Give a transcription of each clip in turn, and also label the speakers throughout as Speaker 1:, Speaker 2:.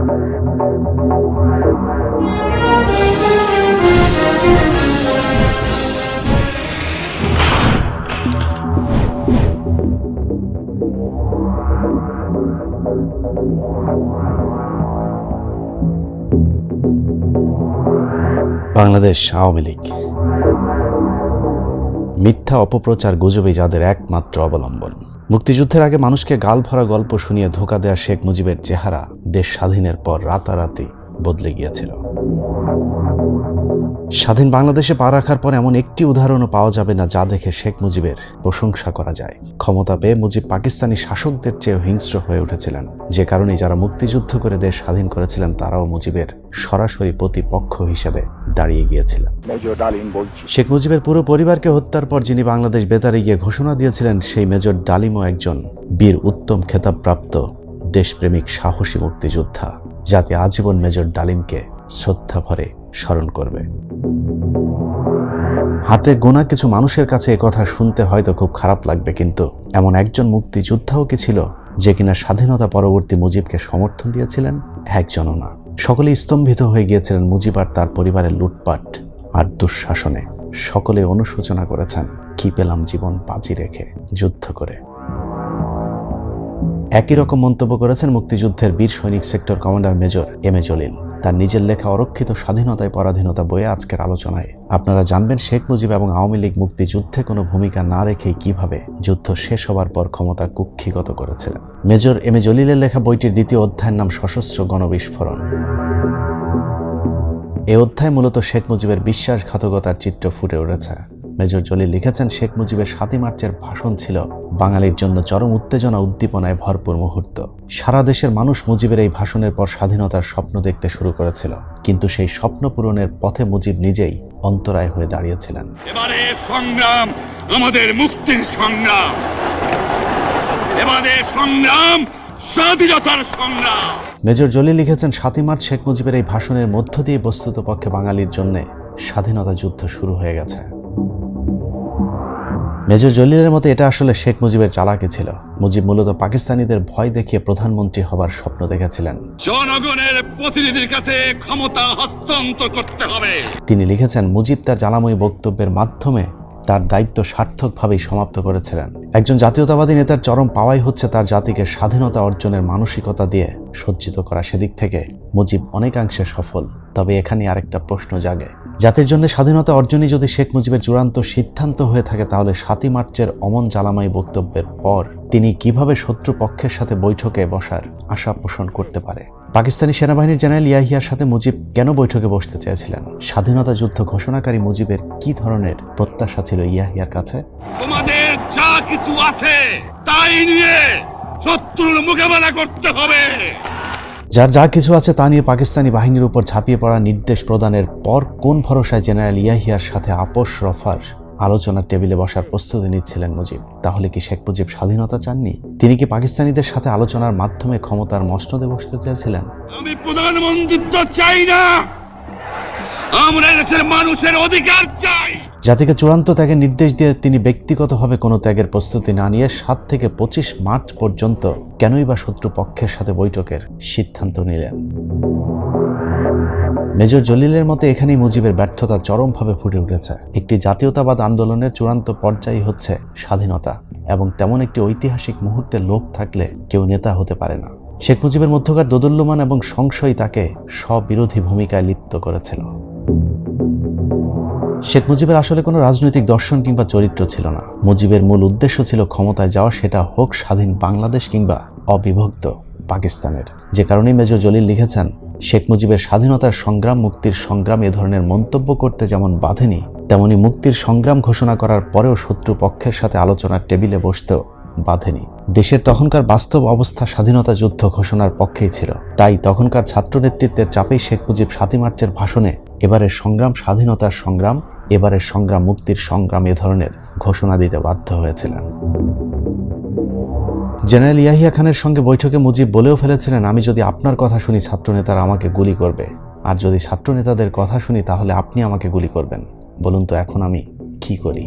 Speaker 1: বাংলাদেশ আওয়ামী লীগ মিথ্যা অপপ্রচার গুজবে যাদের একমাত্র অবলম্বন। মুক্তিযুদ্ধের আগে মানুষকে গাল ভরা গল্প শুনিয়ে ধোঁকা দেয়া শেখ মুজিবের চেহারা দেশ স্বাধীনের পর রাতারাতি বদলে গিয়েছিল। স্বাধীন বাংলাদেশে পা রাখার পর এমন একটি উদাহরণও পাওয়া যাবে না যা দেখে শেখ মুজিবের প্রশংসা করা যায়। ক্ষমতা পেয়ে মুজিব পাকিস্তানি শাসকদের চেয়ে হিংস্র হয়ে উঠেছিলেন, যে কারণে যারা মুক্তিযুদ্ধ করে দেশ স্বাধীন করেছিলেন তারাও মুজিবের সরাসরি প্রতিপক্ষ হিসেবে দাঁড়িয়ে গিয়েছিলেন। শেখ মুজিবের পুরো পরিবারকে হত্যার পর যিনি বাংলাদেশ বেতারে গিয়ে ঘোষণা দিয়েছিলেন, সেই মেজর ডালিমও একজন বীর উত্তম খেতাবপ্রাপ্ত দেশপ্রেমিক সাহসী মুক্তিযোদ্ধা। জাতি আজীবন মেজর ডালিমকে শ্রদ্ধা ভরে স্মরণ করবে। হাতে গোনা কিছু মানুষের কাছে একথা শুনতে হয়তো খুব খারাপ লাগবে, কিন্তু এমন একজন মুক্তিযোদ্ধাও কি ছিল যে কিনা স্বাধীনতা পরবর্তী মুজিবকে সমর্থন দিয়েছিলেন? একজনও না। সকলে স্তম্ভিত হয়ে গিয়েছিলেন মুজিব আর তার পরিবারের লুটপাট আর দুঃশাসনে। সকলে অনুশোচনা করেছেন, কি পেলাম জীবন বাজি রেখে যুদ্ধ করে। একই রকম মন্তব্য করেছেন মুক্তিযুদ্ধের বীর সৈনিক sector commander major M A Jalil তার নিজের লেখা অরক্ষিত স্বাধীনতায় পরাধীনতা বইয়ে আজকের আলোচনায়। আপনারা জানবেন শেখ মুজিব এবং আওয়ামী লীগ মুক্তিযুদ্ধে কোনো ভূমিকা না রেখেই কিভাবে যুদ্ধ শেষ হবার পর ক্ষমতা কুক্ষিগত করেছিলেন। মেজর এম এ জলিলের লেখা বইটির দ্বিতীয় অধ্যায়ের নাম সশস্ত্র গণবিস্ফোরণ। এই অধ্যায় মূলত শেখ মুজিবের বিশ্বাসঘাতকতার চিত্র ফুটে উঠেছে। মেজর জলিল লিখেছেন, শেখ মুজিবের ৭ই মার্চের ভাষণ ছিল বাঙালির জন্য চরম উত্তেজনা উদ্দীপনায় ভরপুর মুহূর্ত। সারা দেশের মানুষ মুজিবের এই ভাষণের পর স্বাধীনতার স্বপ্ন দেখতে শুরু করেছিল, কিন্তু সেই স্বপ্ন পূরণের পথে মুজিব নিজেই অন্তরায় হয়ে দাঁড়িয়েছিলেন।
Speaker 2: এবারে সংগ্রাম আমাদের মুক্তির সংগ্রাম, এবারে সংগ্রাম স্বাধীনতার সংগ্রাম।
Speaker 1: মেজর জলিল লিখেছেন, ৭ই মার্চ শেখ মুজিবের এই ভাষণের মধ্য দিয়ে বস্তুতপক্ষে বাঙালির জন্য স্বাধীনতা যুদ্ধ শুরু হয়ে গেছে। মেজর জলিলের মতে এটা আসলে শেখ মুজিবের চালাকি ছিল। মুজিব মূলত পাকিস্তানিদের ভয় দেখিয়ে প্রধানমন্ত্রী হবার স্বপ্ন দেখেছিলেন।
Speaker 2: জনগণের প্রতিনিধির কাছে ক্ষমতা হস্তান্তর করতে হবে।
Speaker 1: তিনি লিখেছেন, মুজিব তার জ্বালাময়ী বক্তব্যের মাধ্যমে তার দায়িত্ব সার্থকভাবেই সমাপ্ত করেছিলেন। একজন জাতীয়তাবাদী নেতার চরম পাওয়াই হচ্ছে তার জাতিকে স্বাধীনতা অর্জনের মানসিকতা দিয়ে সজ্জিত করা। সেদিক থেকে মুজিব অনেকাংশে সফল। তবে এখানে আরেকটা প্রশ্ন জাগে, জাতির জন্য স্বাধীনতা অর্জনই যদি শেখ মুজিবের চূড়ান্ত সিদ্ধান্ত হয়ে থাকে, তাহলে ৭ই মার্চের অমন জ্বালাময়ী বক্তব্যের পর তিনি কিভাবে শত্রু পক্ষের সাথে বৈঠকে বসার আশা পোষণ করতে পারে? পাকিস্তানি সেনাবাহিনীর জেনারেল ইয়াহিয়ার সাথে মুজিব কেন বৈঠকে বসতে চেয়েছিলেন? স্বাধীনতা যুদ্ধ ঘোষণাকারী মুজিবের কি ধরনের প্রত্যাশা ছিল ইয়াহিয়ার কাছে?
Speaker 2: তোমাদের যা কিছু আছে তাই নিয়ে শত্রুর মোকাবেলা করতে হবে।
Speaker 1: যার যা কিছু আছে তা নিয়ে পাকিস্তানি বাহিনীর উপর ঝাঁপিয়ে পড়ার নির্দেশ প্রদানের পর কোন ভরসায় জেনারেল ইয়াহিয়ার সাথে আপোষ রফার আলোচনার টেবিলে বসার প্রস্তুতি নিচ্ছিলেন মুজিব? তাহলে কি শেখ মুজিব স্বাধীনতা চাননি? তিনি কি পাকিস্তানিদের সাথে আলোচনার মাধ্যমে ক্ষমতার মসনদে বসতে চেয়েছিলেন?
Speaker 2: আমি প্রধানমন্ত্রিত্ব চাই না, আমরা দেশের মানুষের অধিকার চাই।
Speaker 1: জাতিকে চূড়ান্ত ত্যাগের নির্দেশ দিয়ে তিনি ব্যক্তিগতভাবে কোনো ত্যাগের প্রস্তুতি না নিয়ে ৭ থেকে ২৫ মার্চ পর্যন্ত কেনই বা শত্রু পক্ষের সাথে বৈঠকের সিদ্ধান্ত নিলেন? মেজর জলিলের মতে এখানেই মুজিবের ব্যর্থতা চরমভাবে ফুটে উঠেছে। একটি জাতীয়তাবাদ আন্দোলনের চূড়ান্ত পর্যায় হচ্ছে স্বাধীনতা, এবং তেমন একটি ঐতিহাসিক মুহূর্তে লোভ থাকলে কেউ নেতা হতে পারে না। শেখ মুজিবের মধ্যকার দোদুল্যমান এবং সংশয় তাকে স্ববিরোধী ভূমিকায় লিপ্ত করেছিল। শেখ মুজিবের আসলে কোনো রাজনৈতিক দর্শন কিংবা চরিত্র ছিল না। মুজিবের মূল উদ্দেশ্য ছিল ক্ষমতায় যাওয়া, সেটা হোক স্বাধীন বাংলাদেশ কিংবা অবিভক্ত পাকিস্তানের। যে কারণেই মেজর জলিল লিখেছেন, শেখ মুজিবের স্বাধীনতার সংগ্রাম, মুক্তির সংগ্রাম এ ধরনের মন্তব্য করতে যেমন বাধেনি, তেমনি মুক্তির সংগ্রাম ঘোষণা করার পরেও শত্রু পক্ষের সাথে আলোচনার টেবিলে বসতেও বাধেনি। দেশের তখনকার বাস্তব অবস্থা স্বাধীনতা যুদ্ধ ঘোষণার পক্ষেই ছিল। তাই তখনকার ছাত্র নেতৃত্বের চাপেই শেখ মুজিব ৭ই মার্চের ভাষণে এবারের সংগ্রাম স্বাধীনতার সংগ্রাম, এবারের সংগ্রাম মুক্তির সংগ্রাম এ ধরনের ঘোষণা দিতে বাধ্য হয়েছিলেন। জেনারেল ইয়াহিয়া খানের সঙ্গে বৈঠকে মুজিব বলেও ফেলেছিলেন, আমি যদি আপনার কথা শুনি ছাত্রনেতারা আমাকে গুলি করবে, আর যদি ছাত্রনেতাদের কথা শুনি তাহলে আপনি আমাকে গুলি করবেন। বলুন তো এখন আমি কি করি?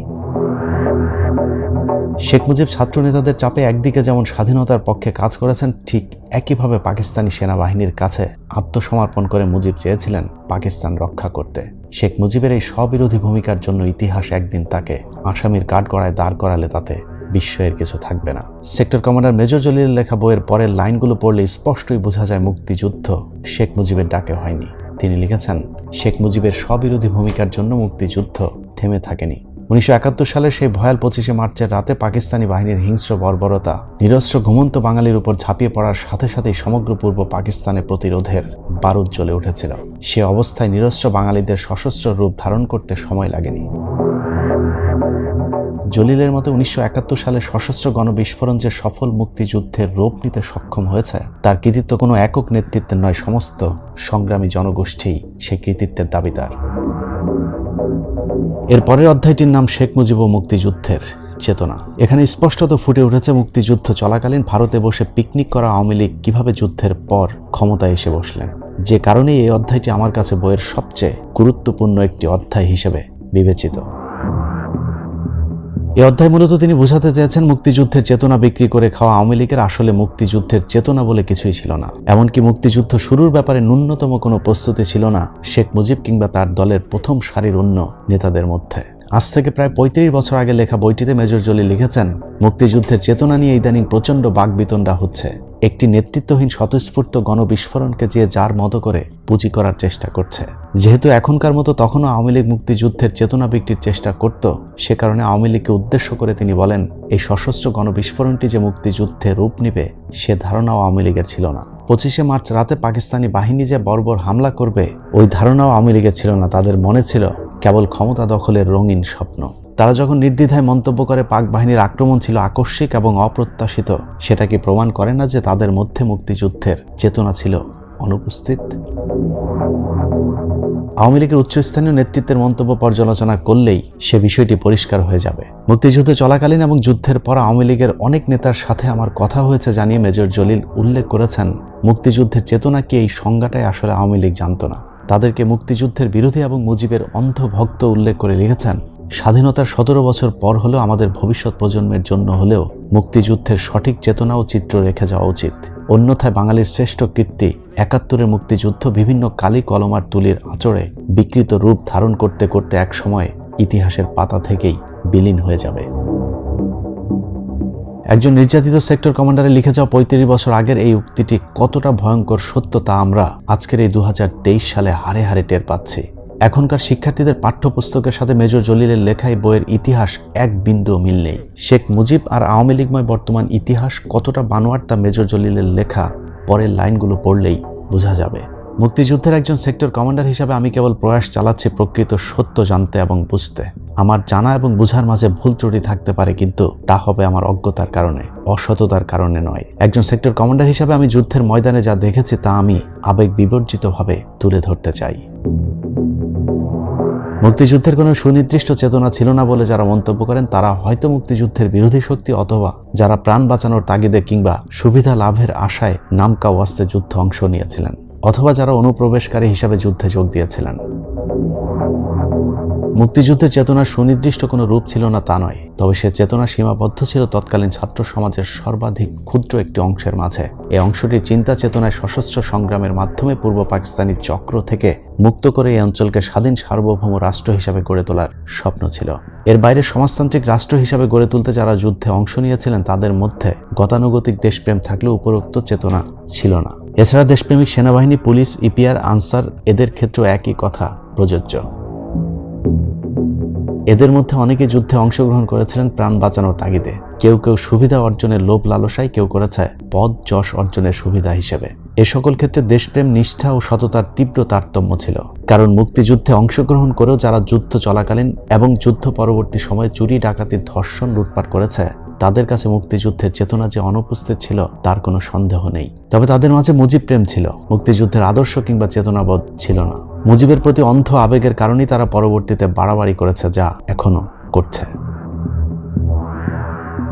Speaker 1: শেখ মুজিব ছাত্র নেতাদের চাপে একদিকে যেমন স্বাধীনতার পক্ষে কাজ করেছেন, ঠিক একইভাবে পাকিস্তানি সেনাবাহিনীর কাছে আত্মসমর্পণ করে মুজিব চেয়েছিলেন পাকিস্তান রক্ষা করতে। শেখ মুজিবের এই স্ববিরোধী ভূমিকার জন্য ইতিহাস একদিন তাকে আসামির কাঠগড়ায় দাঁড় করালে তাতে বিস্ময়ের কিছু থাকবে না। সেক্টর কমান্ডার মেজর জলিলের লেখা বইয়ের পরের লাইনগুলো পড়লে স্পষ্টই বোঝা যায় মুক্তিযুদ্ধ শেখ মুজিবের ডাকে হয়নি। তিনি লিখেছেন, শেখ মুজিবের স্ববিরোধী ভূমিকার জন্য মুক্তিযুদ্ধ থেমে থাকেনি। 1971 সালের সেই ভয়াল 25শে মার্চের রাতে পাকিস্তানি বাহিনীর হিংস্র বর্বরতা নিরস্ত্র ঘুমন্ত বাঙালির উপর ঝাঁপিয়ে পড়ার সাথে সাথেই সমগ্র পূর্ব পাকিস্তানে প্রতিরোধের বারুদ জ্বলে উঠেছিল। সে অবস্থায় নিরস্ত্র বাঙালিদের সশস্ত্র রূপ ধারণ করতে সময় লাগেনি। জলিলের মতে 1971 সালের সশস্ত্র গণবিস্ফোরণ যে সফল মুক্তিযুদ্ধের রূপ নিতে সক্ষম হয়েছে, তার কৃতিত্ব কোনো একক নেতৃত্বের নয়, সমস্ত সংগ্রামী জনগোষ্ঠী সেই কৃতিত্বের দাবিদার। এর পরের অধ্যায়টির নাম শেখ মুজিব ও মুক্তিযুদ্ধের চেতনা। এখানে স্পষ্টত ফুটে উঠেছে মুক্তিযুদ্ধ চলাকালীন ভারতে বসে পিকনিক করা আওয়ামী লীগ কিভাবে যুদ্ধের পর ক্ষমতায় এসে বসলেন। যে কারণেই এই অধ্যায়টি আমার কাছে বইয়ের সবচেয়ে গুরুত্বপূর্ণ একটি অধ্যায় হিসেবে বিবেচিত। এই অধ্যায় মূলত তিনি বোঝাতে চেয়েছেন মুক্তিযুদ্ধের চেতনা বিক্রি করে খাওয়া আওয়ামী লীগের আসলে মুক্তিযুদ্ধের চেতনা বলে কিছুই ছিল না। এমনকি মুক্তিযুদ্ধ শুরুর ব্যাপারে ন্যূনতম কোনো প্রস্তুতি ছিল না শেখ মুজিব কিংবা তার দলের প্রথম সারির অন্য নেতাদের মধ্যে। আজ থেকে প্রায় 35 বছর আগে লেখা বইটিতে মেজর জলিল লিখেছেন, মুক্তিযুদ্ধের চেতনা নিয়ে ইদানিং প্রচণ্ড বাকবিতণ্ডা হচ্ছে। একটি নেতৃত্বহীন স্বতঃস্ফূর্ত গণবিস্ফোরণকে যে যার মতো করে পুঁজি করার চেষ্টা করছে। যেহেতু এখনকার মতো তখনও আওয়ামী লীগ মুক্তিযুদ্ধের চেতনা বিক্রির চেষ্টা করত, সে কারণে আওয়ামী লীগকে উদ্দেশ্য করে তিনি বলেন, এই সশস্ত্র গণবিস্ফোরণটি যে মুক্তিযুদ্ধে রূপ নিবে সে ধারণাও আওয়ামী লীগের ছিল না। 25শে মার্চ রাতে পাকিস্তানি বাহিনী যে বর্বর হামলা করবে ওই ধারণাও আওয়ামী লীগের ছিল না। তাদের মনে ছিল কেবল ক্ষমতা দখলের রঙিন স্বপ্ন। তারা যখন নির্দ্বিধায় মন্তব্য করে পাক বাহিনীর আক্রমণ ছিল আকস্মিক এবং অপ্রত্যাশিত, সেটা কি প্রমাণ করে না যে তাদের মধ্যে মুক্তিযুদ্ধের চেতনা ছিল অনুপস্থিত? আওয়ামী লীগের উচ্চস্থানীয় নেতৃত্বের মন্তব্য পর্যালোচনা করলেই সে বিষয়টি পরিষ্কার হয়ে যাবে। মুক্তিযুদ্ধ চলাকালীন এবং যুদ্ধের পর আওয়ামী লীগের অনেক নেতার সাথে আমার কথা হয়েছে জানিয়ে মেজর জলিল উল্লেখ করেছেন, মুক্তিযুদ্ধের চেতনা কি এই সংজ্ঞাটাই আসলে আওয়ামী লীগ জানত না। তাদেরকে মুক্তিযুদ্ধের বিরোধী এবং মুজিবের অন্ধ ভক্ত উল্লেখ করে লিখেছেন, স্বাধীনতার 17 বছর পর হলেও আমাদের ভবিষ্যৎ প্রজন্মের জন্য হলেও মুক্তিযুদ্ধের সঠিক চেতনা ও চিত্র রেখে যাওয়া উচিত। অন্যথায় বাঙালির শ্রেষ্ঠ কীর্তি 71-এর মুক্তিযুদ্ধ বিভিন্ন কালি কলমার তুলির আঁচড়ে বিকৃত রূপ ধারণ করতে করতে এক সময় ইতিহাসের পাতা থেকেই বিলীন হয়ে যাবে। একজন নির্যাতিত সেক্টর কমান্ডারে লিখে যাওয়া 35 বছর আগের এই উক্তিটি কতটা ভয়ঙ্কর সত্য তা আমরা আজকের এই 2023 সালে হারে হারে টের পাচ্ছি। এখনকার শিক্ষার্থীদের পাঠ্যপুস্তকের সাথে মেজর জলিলের লেখায় বইয়ের ইতিহাস এক বিন্দু মিল নেই। শেখ মুজিব আর আওয়ামী লীগময় বর্তমান ইতিহাস কতটা বানোয়াট তা মেজর জলিলের লেখা পরের লাইনগুলো পড়লেই বোঝা যাবে। মুক্তিযুদ্ধের একজন সেক্টর কমান্ডার হিসাবে আমি কেবল প্রয়াস চালাচ্ছি প্রকৃত সত্য জানতে এবং বুঝতে। আমার জানা এবং বুঝার মাঝে ভুল ত্রুটি থাকতে পারে, কিন্তু তা হবে আমার অজ্ঞতার কারণে, অসততার কারণে নয়। একজন সেক্টর কমান্ডার হিসাবে আমি যুদ্ধের ময়দানে যা দেখেছি তা আমি আবেগ বিবর্জিতভাবে তুলে ধরতে চাই। মুক্তিযুদ্ধের কোনো সুনির্দিষ্ট চেতনা ছিল না বলে যারা মন্তব্য করেন তারা হয়তো মুক্তিযুদ্ধের বিরোধী শক্তি, অথবা যারা প্রাণ বাঁচানোর তাগিদে কিংবা সুবিধা লাভের আশায় নামকা ওয়াস্তে যুদ্ধে অংশ নিয়েছিলেন, অথবা যারা অনুপ্রবেশকারী হিসাবে যুদ্ধে যোগ দিয়েছিলেন। মুক্তিযুদ্ধের চেতনার সুনির্দিষ্ট কোনো রূপ ছিল না তা নয়, তবে সে চেতনা সীমাবদ্ধ ছিল তৎকালীন ছাত্র সমাজের সর্বাধিক ক্ষুদ্র একটি অংশের মাঝে। এই অংশটির চিন্তা চেতনায় সশস্ত্র সংগ্রামের মাধ্যমে পূর্ব পাকিস্তানি চক্র থেকে মুক্ত করে এই অঞ্চলকে স্বাধীন সার্বভৌম রাষ্ট্র হিসাবে গড়ে তোলার স্বপ্ন ছিল। এর বাইরে সমাজতান্ত্রিক রাষ্ট্র হিসাবে গড়ে তুলতে যারা যুদ্ধে অংশ নিয়েছিলেন তাদের মধ্যে গতানুগতিক দেশপ্রেম থাকলেও উপরোক্ত চেতনা ছিল না। এছাড়া দেশপ্রেমিক সেনাবাহিনী, পুলিশ, ইপিআর, আনসার এদের ক্ষেত্রেও একই কথা প্রযোজ্য। এদের মধ্যে অনেকে যুদ্ধে অংশগ্রহণ করেছিলেন প্রাণ বাঁচানোর তাগিদে। কেউ কেউ সুবিধা অর্জনের লোভ লালসায়, কেউ করেছে পদ যশ অর্জনের সুবিধা হিসেবে। এ সকল ক্ষেত্রে দেশপ্রেম, নিষ্ঠা ও সততার তীব্র তারতম্য ছিল। কারণ মুক্তিযুদ্ধে অংশগ্রহণ করেও যারা যুদ্ধ চলাকালীন এবং যুদ্ধ পরবর্তী সময়ে চুরি, ডাকাতি, ধর্ষণ, লুটপাট করেছে তাদের কাছে মুক্তিযুদ্ধের চেতনা যে অনুপস্থিত ছিল তার কোনো সন্দেহ নেই। তবে তাদের মাঝে মুজিব প্রেম ছিল, মুক্তিযুদ্ধের আদর্শ কিংবা চেতনাবোধ ছিল না। মুজিবের প্রতি অন্ধ আবেগের কারণেই তারা পরবর্তীতে বাড়াবাড়ি করেছে, যা এখনো করছে।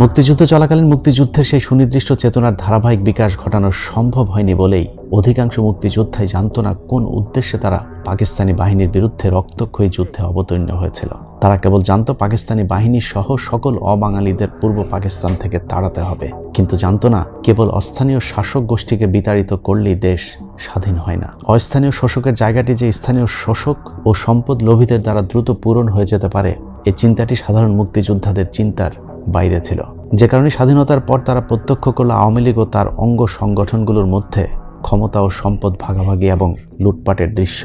Speaker 1: মুক্তিযুদ্ধ চলাকালীন মুক্তিযুদ্ধের সেই সুনির্দিষ্ট চেতনার ধারাবাহিক বিকাশ ঘটানো সম্ভব হয়নি বলেই অধিকাংশ মুক্তিযোদ্ধাই জানত না কোন উদ্দেশ্যে তারা পাকিস্তানি বাহিনীর বিরুদ্ধে রক্তক্ষয়ী যুদ্ধে অবতীর্ণ হয়েছিল। তারা কেবল জানতো পাকিস্তানি বাহিনী সহ সকল অবাঙালিদের পূর্ব পাকিস্তান থেকে তাড়াতে হবে, কিন্তু জানতো না কেবল অস্থানীয় শাসক গোষ্ঠীকে বিতাড়িত করলেই দেশ স্বাধীন হয় না। অস্থানীয় শোষকের জায়গাটি যে স্থানীয় শোষক ও সম্পদ লোভীদের দ্বারা দ্রুত পূরণ হয়ে যেতে পারে, এই চিন্তাটি সাধারণ মুক্তিযোদ্ধাদের চিন্তার বাইরে ছিল। যে কারণে স্বাধীনতার পর তারা প্রত্যক্ষ করল আওয়ামী লীগ ও তার অঙ্গ সংগঠনগুলোর মধ্যে ক্ষমতা ও সম্পদ ভাগাভাগি এবং লুটপাটের দৃশ্য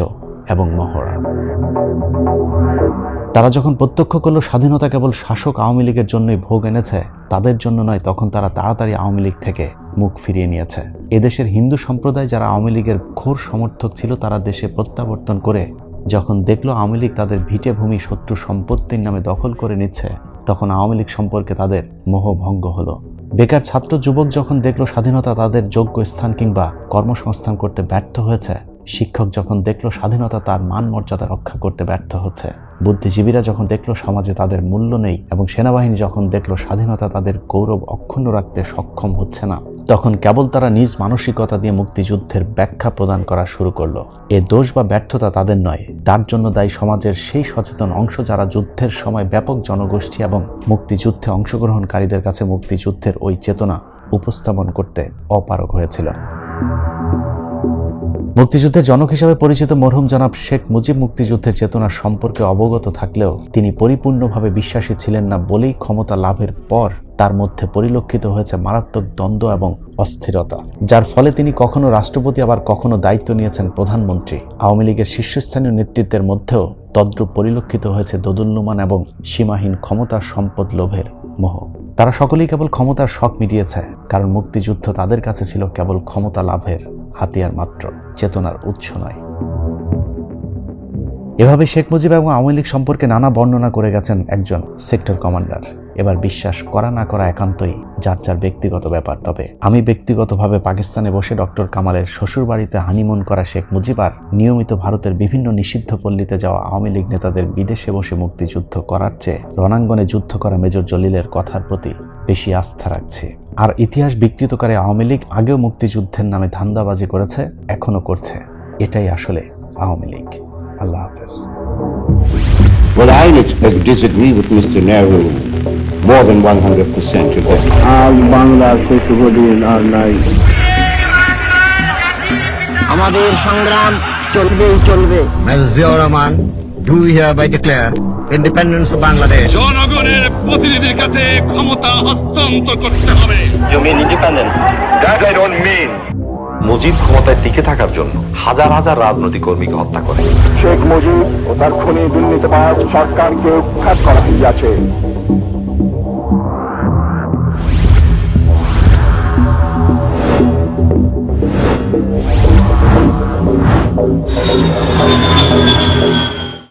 Speaker 1: এবং মহড়া। তারা যখন প্রত্যক্ষ করল স্বাধীনতা কেবল শাসক আওয়ামী লীগের জন্যই ভোগ এনেছে, তাদের জন্য নয়, তখন তারা তাড়াতাড়ি আওয়ামী লীগ থেকে মুখ ফিরিয়ে নিয়েছে। এদেশের হিন্দু সম্প্রদায় যারা আওয়ামী লীগের ঘোর সমর্থক ছিল, তারা দেশে প্রত্যাবর্তন করে যখন দেখল আওয়ামী লীগ তাদের ভিটে ভূমি শত্রু সম্পত্তির নামে দখল করে নিচ্ছে, তখন আওয়ামী লীগ সম্পর্কে তাদের মোহভঙ্গ হলো। বেকার ছাত্র যুবক যখন দেখল স্বাধীনতা তাদের যোগ্য স্থান কিংবা কর্মসংস্থান করতে ব্যর্থ হয়েছে, শিক্ষক যখন দেখল স্বাধীনতা তার মান মর্যাদা রক্ষা করতে ব্যর্থ হচ্ছে, বুদ্ধিজীবীরা যখন দেখল সমাজে তাদের মূল্য নেই, এবং সেনাবাহিনী যখন দেখল স্বাধীনতা তাদের গৌরব অক্ষুণ্ণ রাখতে সক্ষম হচ্ছে না, তখন কেবল তারা নিজ মানসিকতা দিয়ে মুক্তিযুদ্ধের ব্যাখ্যা প্রদান করা শুরু করলো। এ দোষ বা ব্যর্থতা তাদের নয়, তার জন্য দায়ী সমাজের সেই সচেতন অংশ যারা যুদ্ধের সময় ব্যাপক জনগোষ্ঠী এবং মুক্তিযুদ্ধে অংশগ্রহণকারীদের কাছে মুক্তিযুদ্ধের ওই চেতনা উপস্থাপন করতে অপারগ হয়েছিল। মুক্তিযুদ্ধের জনক হিসেবে পরিচিত মরহুম জনাব শেখ মুজিব মুক্তিযুদ্ধের চেতনা সম্পর্কে অবগত থাকলেও তিনি পরিপূর্ণভাবে বিশ্বাসী ছিলেন না বলেই ক্ষমতা লাভের পর তার মধ্যে পরিলক্ষিত হয়েছে মারাত্মক দ্বন্দ্ব এবং অস্থিরতা, যার ফলে তিনি কখনো রাষ্ট্রপতি আবার কখনো দায়িত্ব নিয়েছেন প্রধানমন্ত্রী। আওয়ামী লীগের শীর্ষস্থানীয় নেতৃত্বের মধ্যেও তদ্রূপ পরিলক্ষিত হয়েছে দোদুল্যমান এবং সীমাহীন ক্ষমতার সম্পদ লোভের মোহ। তারা সকলেই কেবল ক্ষমতার শখ মিটিয়েছে, কারণ মুক্তিযুদ্ধ তাদের কাছে ছিল কেবল ক্ষমতা লাভের হাতিয়ার মাত্র, চেতনার উৎস নয়। এভাবে শেখ মুজিব এবং আওয়ামী লীগ সম্পর্কে নানা বর্ণনা করে গেছেন একজন সেক্টর কমান্ডার। এবার বিশ্বাস করা না করা একান্তই যার যার ব্যক্তিগত ব্যাপার। তবে আমি ব্যক্তিগতভাবে পাকিস্তানে বসে ডক্টর কামালের শ্বশুরবাড়িতে হানিমুন করা শেখ মুজিব আর নিয়মিত ভারতের বিভিন্ন নিষিদ্ধ পল্লীতে যাওয়া আওয়ামী লীগ নেতাদের বিদেশে বসে মুক্তিযুদ্ধ করার চেয়ে রণাঙ্গনে যুদ্ধ করা মেজর জলিলের কথার প্রতি বেশি আস্থা রাখছি। আর ইতিহাস বিকৃতকারী আওয়ামী লীগ আগেও মুক্তিযুদ্ধের নামে ধান্দাবাজি করেছে, এখনো করছে। এটাই আসলে আওয়ামী লীগ। আল্লাহ হাফেজ।
Speaker 3: Well, I disagree with Mr. Nehru more than 100% today.
Speaker 4: আজ বাংলার শিশুদিন আর নাই।
Speaker 5: আমাদের সংগ্রাম চলবেই চলবে।
Speaker 6: Ziaur Rahman, do hereby declare independence of Bangladesh.
Speaker 2: জনগণের প্রতিনিধির কাছে ক্ষমতা হস্তান্তর করতে হবে।
Speaker 3: You mean independent? That I don't mean.
Speaker 7: Mujib ক্ষমতায় টিকে থাকার জন্য হাজার হাজার রাজনৈতিক কর্মীকে হত্যা করে।
Speaker 4: শেখ মুজিব ও তার খুনি দুর্নীতিবাজ সরকারকে উৎখাত করা হইয়াছে।